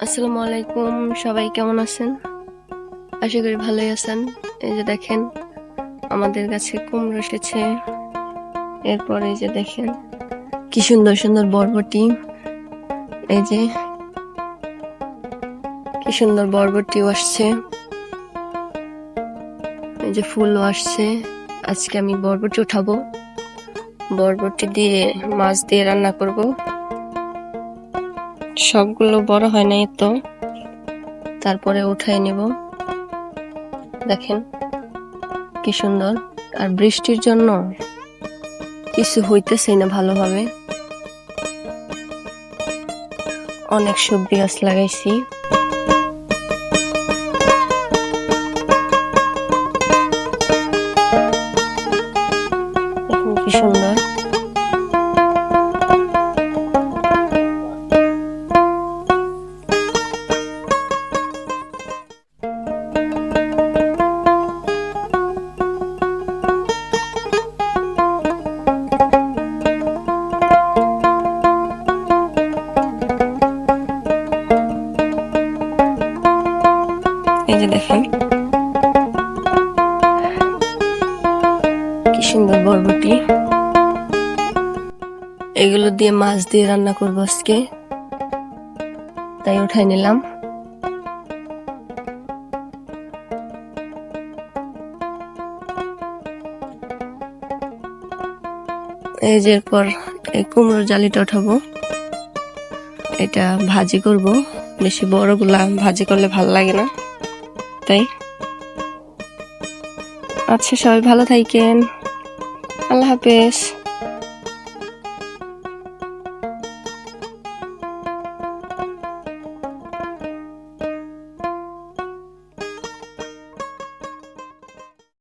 আসসালামু আলাইকুম, সবাই কেমন আছেন? আশা করি ভালোই আছেন। এই যে দেখেন আমাদের গাছে কুমড়ো এসেছে। এরপর এই যে দেখেন কি সুন্দর সুন্দর বরবটি। এই যে কি সুন্দর বরবটিও আসছে, এই যে ফুলও আসছে। আজকে আমি বরবটি উঠাবো, বরবটি দিয়ে মাছ দিয়ে রান্না করব। সবগুলো বড় হয় নাই তো, তারপরে উঠাই নেব। দেখেন কি সুন্দর। আর বৃষ্টির জন্য কিছু হইতেছে না ভালোভাবে। অনেক সবজি গাছ লাগাইছি। দেখুন কি সুন্দর। এই যে দেখেন কি সুন্দর বরবটি। এগুলো দিয়ে মাছ দিয়ে রান্না করবো আজকে, তাই উঠাই নিলাম। এই যে এরপর এই কুমড়োর জালিটা উঠাবো, এটা ভাজি করব। বেশি বড়গুলা ভাজি করলে ভালো লাগে না, তাই। আচ্ছা, সবাই ভালো থাকেন। আল্লাহ হাফেজ।